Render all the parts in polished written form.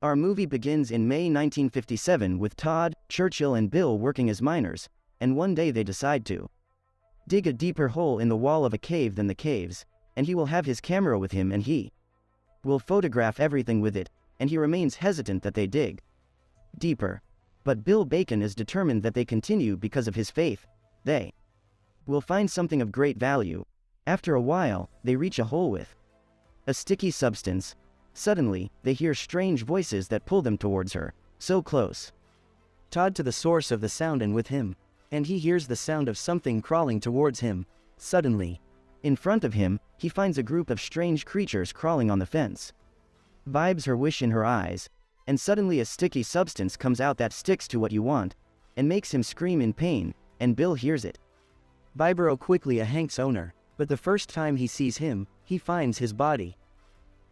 Our movie begins in May 1957 with Todd, Churchill and Bill working as miners, and one day they decide to dig a deeper hole in the wall of a cave than the caves, and he will have his camera with him and he will photograph everything with it, and he remains hesitant that they dig deeper. But Bill Bacon is determined that they continue because of his faith. They will find something of great value. After a while, they reach a hole with a sticky substance. Suddenly, they hear strange voices that pull them towards her, so close. Todd to the source of the sound and with him, and he hears the sound of something crawling towards him. Suddenly, in front of him, he finds a group of strange creatures crawling on the fence. Vibes her wish in her eyes, and suddenly a sticky substance comes out that sticks to what you want, and makes him scream in pain, and Bill hears it. Vibro quickly a Hank's owner, but the first time he sees him, he finds his body.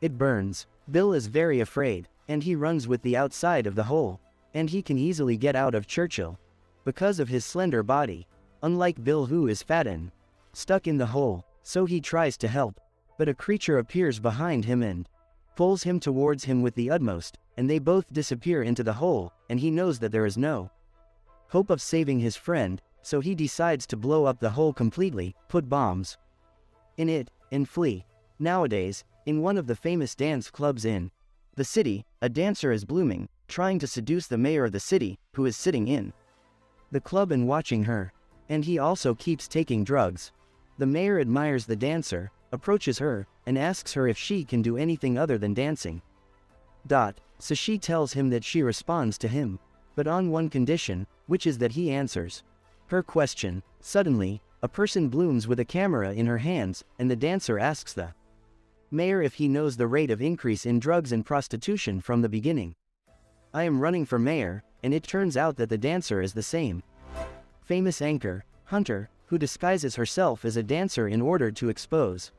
It burns. Bill is very afraid, and he runs with the outside of the hole, and he can easily get out of Churchill, because of his slender body, unlike Bill who is fat and stuck in the hole, so he tries to help, but a creature appears behind him and pulls him towards him with the utmost, and they both disappear into the hole, and he knows that there is no hope of saving his friend, so he decides to blow up the hole completely, put bombs in it, and flee. Nowadays, in one of the famous dance clubs in the city, a dancer is blooming, trying to seduce the mayor of the city, who is sitting in the club and watching her, and he also keeps taking drugs. The mayor admires the dancer, approaches her, and asks her if she can do anything other than dancing. So she tells him that she responds to him, but on one condition, which is that he answers her question. Suddenly, a person blooms with a camera in her hands, and the dancer asks the mayor if he knows the rate of increase in drugs and prostitution from the beginning. I am running for mayor, and it turns out that the dancer is the same famous anchor, Hunter, who disguises herself as a dancer in order to expose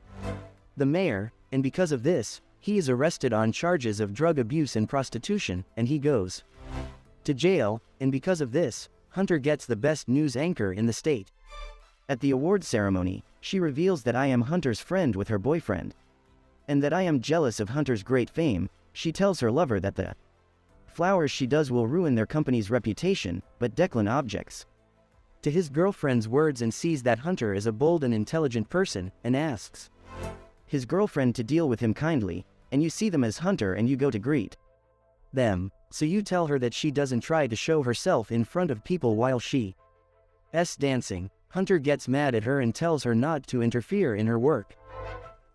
the mayor, and because of this, he is arrested on charges of drug abuse and prostitution, and he goes to jail, and because of this, Hunter gets the best news anchor in the state. At the award ceremony, she reveals that I am Hunter's friend with her boyfriend, and that I am jealous of Hunter's great fame. She tells her lover that the flowers she does will ruin their company's reputation, but Declan objects to his girlfriend's words and sees that Hunter is a bold and intelligent person, and asks his girlfriend to deal with him kindly, and you see them as Hunter and you go to greet them, so you tell her that she doesn't try to show herself in front of people while she's dancing. Hunter gets mad at her and tells her not to interfere in her work,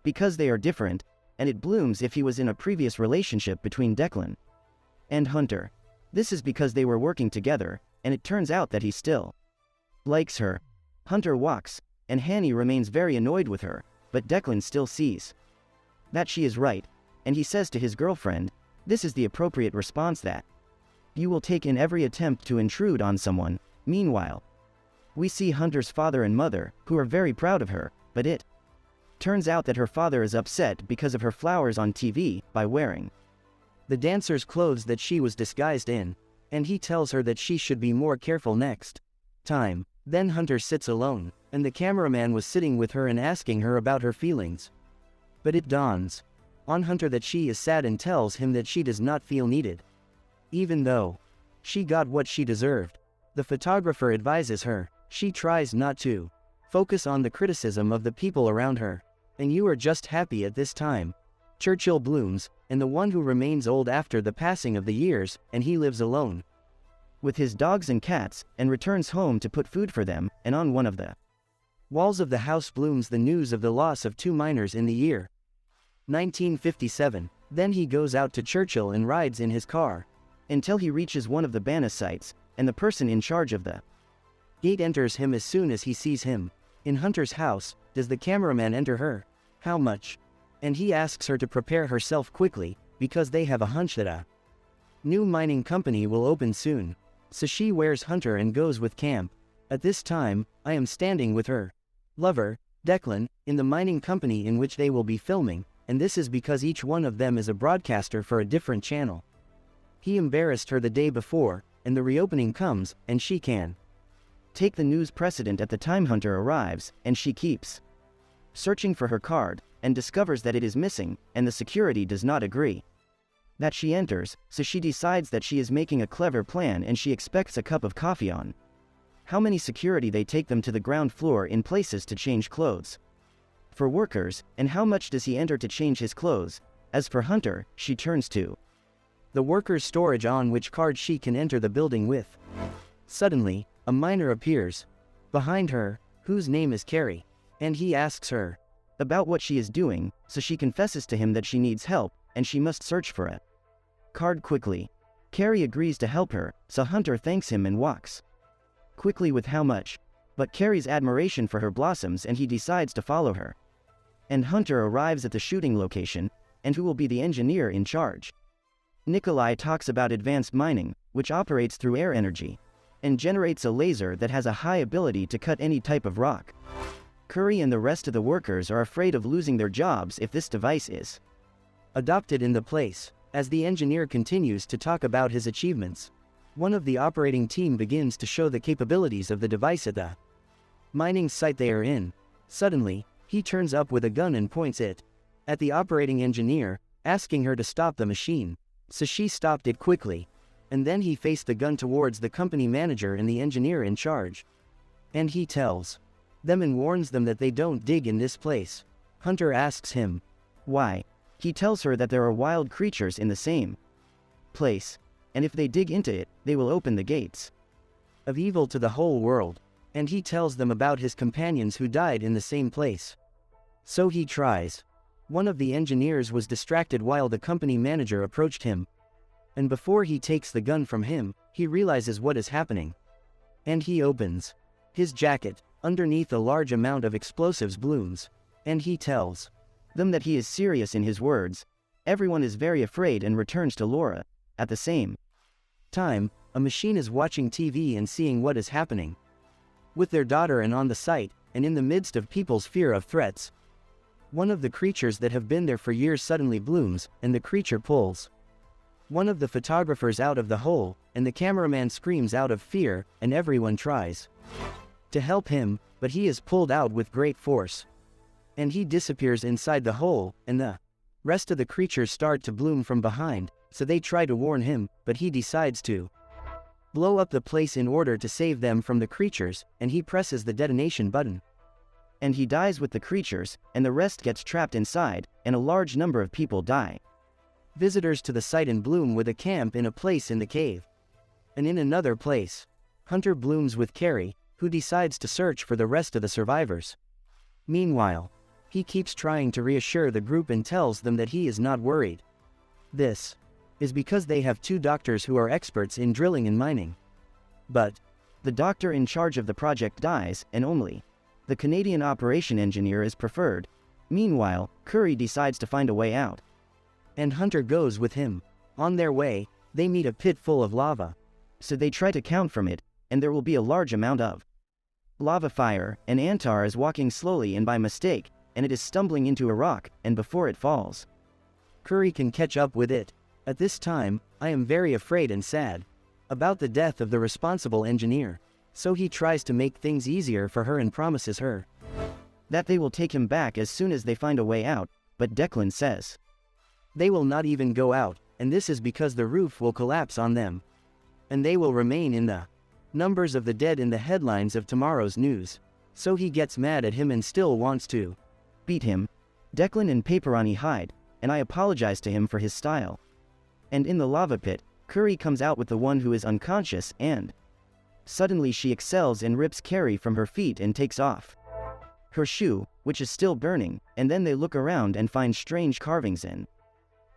because they are different, and it blooms if he was in a previous relationship between Declan and Hunter. This is because they were working together, and it turns out that he still likes her. Hunter walks, and Hanny remains very annoyed with her, but Declan still sees that she is right, and he says to his girlfriend, this is the appropriate response, that you will take in every attempt to intrude on someone. Meanwhile, we see Hunter's father and mother, who are very proud of her, but it turns out that her father is upset because of her flowers on TV, by wearing the dancer's clothes that she was disguised in, and he tells her that she should be more careful next time. Then Hunter sits alone, and the cameraman was sitting with her and asking her about her feelings. But it dawns on Hunter that she is sad and tells him that she does not feel needed, even though she got what she deserved. The photographer advises her, she tries not to focus on the criticism of the people around her, and you are just happy at this time. Churchill blooms, and the one who remains old after the passing of the years, and he lives alone with his dogs and cats, and returns home to put food for them, and on one of the walls of the house blooms the news of the loss of 2 miners in the year 1957. Then he goes out to Churchill and rides in his car until he reaches one of the Bana sites, and the person in charge of the gate enters him as soon as he sees him. In Hunter's house, does the cameraman enter her? How much? And he asks her to prepare herself quickly, because they have a hunch that a new mining company will open soon. So she wears Hunter and goes with camp. At this time, I am standing with her lover, Declan, in the mining company in which they will be filming, and this is because each one of them is a broadcaster for a different channel. He embarrassed her the day before, and the reopening comes, and she can take the news precedent at the time Hunter arrives, and she keeps searching for her card, and discovers that it is missing, and the security does not agree. That she enters, so she decides that she is making a clever plan and she expects a cup of coffee on. How many security they take them to the ground floor in places to change clothes. For workers, and how much does he enter to change his clothes? As for Hunter, she turns to the workers' storage on which card she can enter the building with. Suddenly, a miner appears behind her, whose name is Carrie, and he asks her about what she is doing, so she confesses to him that she needs help, and she must search for a card quickly. Carrie agrees to help her, so Hunter thanks him and walks quickly with how much, but Carrie's admiration for her blossoms and he decides to follow her. And Hunter arrives at the shooting location, and who will be the engineer in charge. Nikolai talks about advanced mining, which operates through air energy, and generates a laser that has a high ability to cut any type of rock. Curry and the rest of the workers are afraid of losing their jobs if this device is adopted in the place. As the engineer continues to talk about his achievements, one of the operating team begins to show the capabilities of the device at the mining site they are in. Suddenly, he turns up with a gun and points it at the operating engineer, asking her to stop the machine, so she stopped it quickly, and then he faced the gun towards the company manager and the engineer in charge. And he tells them and warns them that they don't dig in this place. Hunter asks him why. He tells her that there are wild creatures in the same place, and if they dig into it, they will open the gates of evil to the whole world. And he tells them about his companions who died in the same place. So he tries. One of the engineers was distracted while the company manager approached him. And before he takes the gun from him, he realizes what is happening. And he opens his jacket. Underneath a large amount of explosives blooms. And he tells them that he is serious in his words. Everyone is very afraid and returns to Laura. At the same time, a machine is watching TV and seeing what is happening with their daughter and on the site, and in the midst of people's fear of threats. One of the creatures that have been there for years suddenly blooms, and the creature pulls one of the photographers out of the hole, and the cameraman screams out of fear, and everyone tries to help him, but he is pulled out with great force. And he disappears inside the hole, and the rest of the creatures start to bloom from behind, so they try to warn him, but he decides to blow up the place in order to save them from the creatures, and he presses the detonation button. And he dies with the creatures, and the rest gets trapped inside, and a large number of people die. Visitors to the site in bloom with a camp in a place in the cave. And in another place, Hunter blooms with Carrie, who decides to search for the rest of the survivors. Meanwhile, he keeps trying to reassure the group and tells them that he is not worried. This is because they have two doctors who are experts in drilling and mining. But the doctor in charge of the project dies, and only the Canadian operation engineer is preferred. Meanwhile, Curry decides to find a way out, and Hunter goes with him. On their way, they meet a pit full of lava. So they try to count from it, and there will be a large amount of lava fire, and Antar is walking slowly and by mistake, and it is stumbling into a rock, and before it falls, Curry can catch up with it. At this time, I am very afraid and sad about the death of the responsible engineer. So he tries to make things easier for her and promises her that they will take him back as soon as they find a way out, but Declan says they will not even go out, and this is because the roof will collapse on them, and they will remain in the numbers of the dead in the headlines of tomorrow's news. So he gets mad at him and still wants to beat him. Declan and Paperani hide, and I apologize to him for his style. And in the lava pit, Curry comes out with the one who is unconscious, and suddenly she excels and rips Carrie from her feet and takes off her shoe, which is still burning, and then they look around and find strange carvings in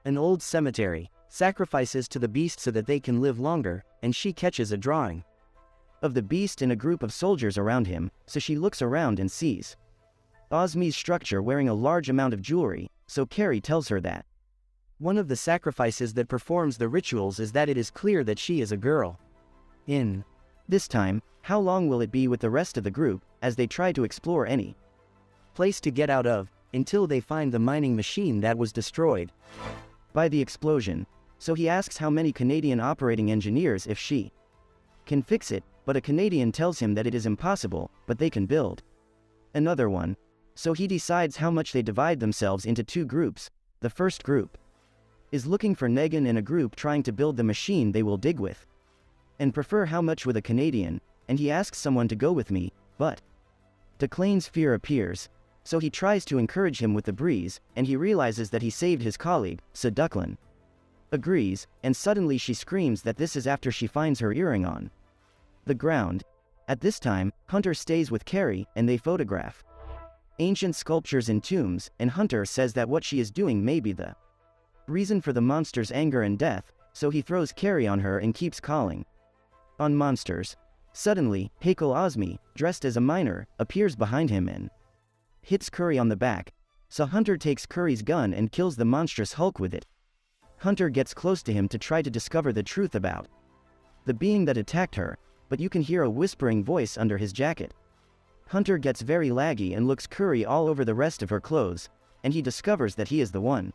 an old cemetery, sacrifices to the beast so that they can live longer, and she catches a drawing of the beast and a group of soldiers around him, so she looks around and sees Osmi's structure wearing a large amount of jewelry, so Carrie tells her that one of the sacrifices that performs the rituals is that it is clear that she is a girl. In this time, how long will it be with the rest of the group, as they try to explore any place to get out of, until they find the mining machine that was destroyed by the explosion. So he asks how many Canadian operating engineers if she can fix it, but a Canadian tells him that it is impossible, but they can build another one. So he decides how much they divide themselves into two groups. The first group is looking for Negan in a group trying to build the machine they will dig with. And prefer how much with a Canadian, and he asks someone to go with me, but Declane's fear appears, so he tries to encourage him with the breeze, and he realizes that he saved his colleague, so Declan agrees, and suddenly she screams that this is after she finds her earring on the ground. At this time, Hunter stays with Carrie, and they photograph ancient sculptures in tombs, and Hunter says that what she is doing may be the reason for the monster's anger and death, so he throws Carrie on her and keeps calling on monsters. Suddenly, Hakel Osmi, dressed as a miner, appears behind him and hits Curry on the back, so Hunter takes Curry's gun and kills the monstrous Hulk with it. Hunter gets close to him to try to discover the truth about the being that attacked her, but you can hear a whispering voice under his jacket. Hunter gets very laggy and looks Curry all over the rest of her clothes, and he discovers that he is the one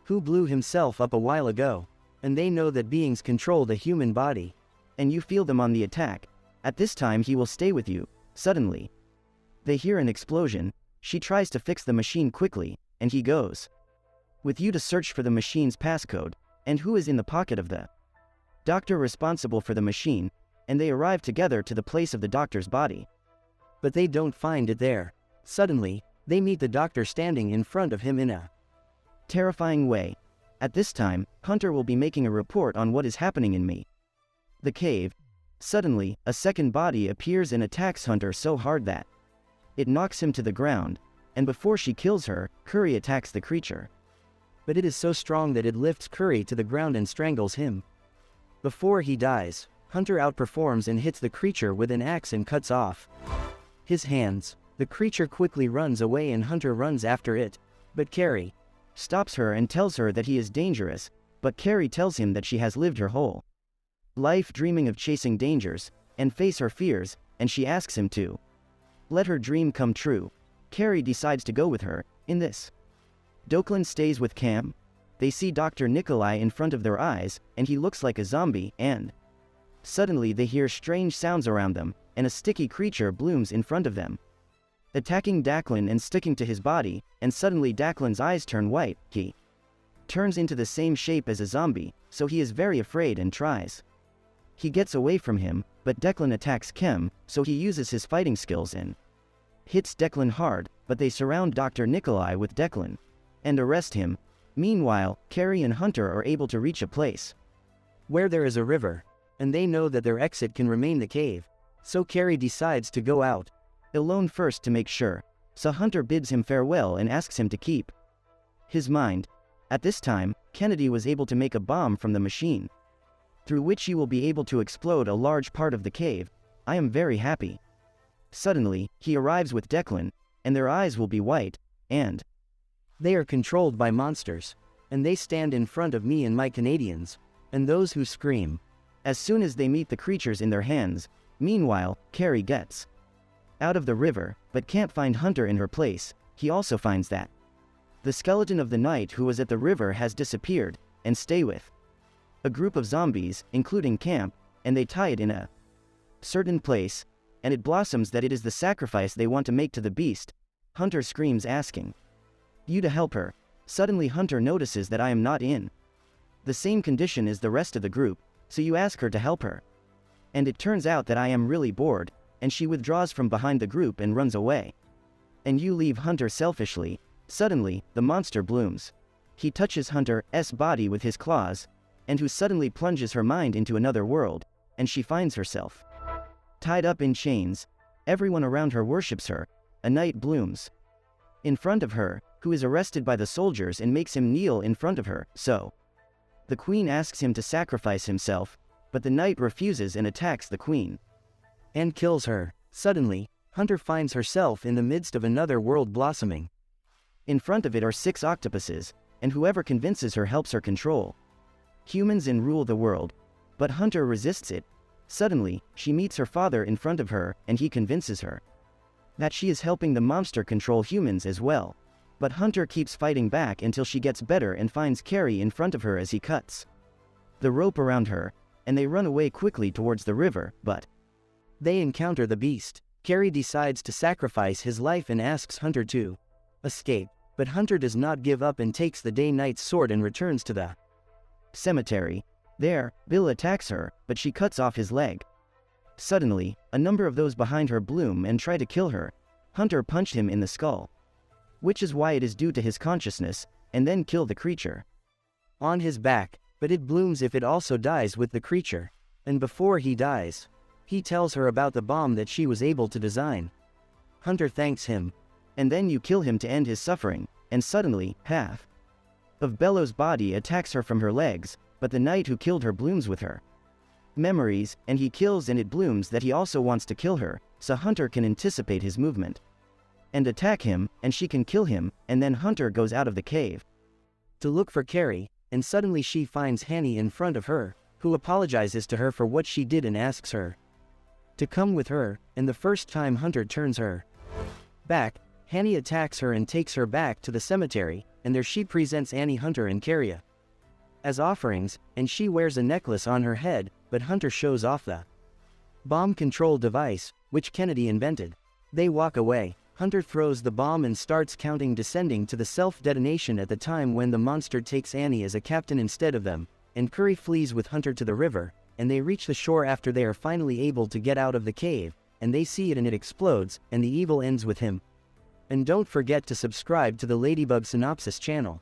who blew himself up a while ago, and they know that beings control the human body, and you feel them on the attack. At this time he will stay with you. Suddenly, they hear an explosion. She tries to fix the machine quickly, and he goes with you to search for the machine's passcode, and who is in the pocket of the doctor responsible for the machine, and they arrive together to the place of the doctor's body. But they don't find it there. Suddenly, they meet the doctor standing in front of him in a terrifying way. At this time, Hunter will be making a report on what is happening in the cave. Suddenly, a second body appears and attacks Hunter so hard that it knocks him to the ground, and before she kills her, Curry attacks the creature. But it is so strong that it lifts Curry to the ground and strangles him. Before he dies, Hunter outperforms and hits the creature with an axe and cuts off his hands. The creature quickly runs away and Hunter runs after it, but Carrie stops her and tells her that he is dangerous, but Carrie tells him that she has lived her whole life dreaming of chasing dangers, and face her fears, and she asks him to let her dream come true. Carrie decides to go with her. In this, Declan stays with Cam. They see Dr. Nikolai in front of their eyes, and he looks like a zombie, and suddenly they hear strange sounds around them, and a sticky creature blooms in front of them, attacking Declan and sticking to his body, and suddenly Declan's eyes turn white. He turns into the same shape as a zombie, so he is very afraid and tries. He gets away from him, but Declan attacks Kem, so he uses his fighting skills and hits Declan hard, but they surround Dr. Nikolai with Declan and arrest him. Meanwhile, Carrie and Hunter are able to reach a place where there is a river, and they know that their exit can remain the cave, so Carrie decides to go out alone first to make sure, so Hunter bids him farewell and asks him to keep his mind. At this time, Kennedy was able to make a bomb from the machine, through which he will be able to explode a large part of the cave. I am very happy. Suddenly, he arrives with Declan, and their eyes will be white, and they are controlled by monsters, and they stand in front of me and my Canadians, and those who scream as soon as they meet the creatures in their hands. Meanwhile, Carrie gets out of the river, but can't find Hunter in her place. He also finds that the skeleton of the knight who was at the river has disappeared, and stay with a group of zombies, including Camp, and they tie it in a certain place, and it blossoms that it is the sacrifice they want to make to the beast. Hunter screams asking you to help her. Suddenly Hunter notices that I am not in the same condition as the rest of the group, so you ask her to help her. And it turns out that I am really bored, and she withdraws from behind the group and runs away. And you leave Hunter selfishly. Suddenly, the monster blooms. He touches Hunter's body with his claws, and who suddenly plunges her mind into another world, and she finds herself tied up in chains. Everyone around her worships her. A knight blooms in front of her, who is arrested by the soldiers and makes him kneel in front of her, so the queen asks him to sacrifice himself, but the knight refuses and attacks the queen and kills her. Suddenly, Hunter finds herself in the midst of another world blossoming. In front of it are 6 octopuses, and whoever convinces her helps her control humans and rule the world, but Hunter resists it. Suddenly, she meets her father in front of her, and he convinces her that she is helping the monster control humans as well. But Hunter keeps fighting back until she gets better and finds Carrie in front of her as he cuts the rope around her, and they run away quickly towards the river, but they encounter the beast. Carrie decides to sacrifice his life and asks Hunter to escape. But Hunter does not give up and takes the day-night sword and returns to the cemetery. There, Bill attacks her, but she cuts off his leg. Suddenly, a number of those behind her bloom and try to kill her. Hunter punched him in the skull, which is why it is due to his consciousness, and then kill the creature on his back, but it blooms if it also dies with the creature. And before he dies, he tells her about the bomb that she was able to design. Hunter thanks him, and then you kill him to end his suffering, and suddenly, half of Bello's body attacks her from her legs, but the knight who killed her blooms with her memories, and he kills and it blooms that he also wants to kill her, so Hunter can anticipate his movement and attack him, and she can kill him, and then Hunter goes out of the cave to look for Carrie, and suddenly she finds Hanny in front of her, who apologizes to her for what she did and asks her to come with her, and the first time Hunter turns her back, Hanny attacks her and takes her back to the cemetery, and there she presents Annie, Hunter and Carrie as offerings, and she wears a necklace on her head, but Hunter shows off the bomb control device, which Kennedy invented. They walk away. Hunter throws the bomb and starts counting, descending to the self-detonation at the time when the monster takes Annie as a captain instead of them, and Curry flees with Hunter to the river, and they reach the shore after they are finally able to get out of the cave, and they see it and it explodes, and the evil ends with him. And don't forget to subscribe to the Ladybug Synopsis channel.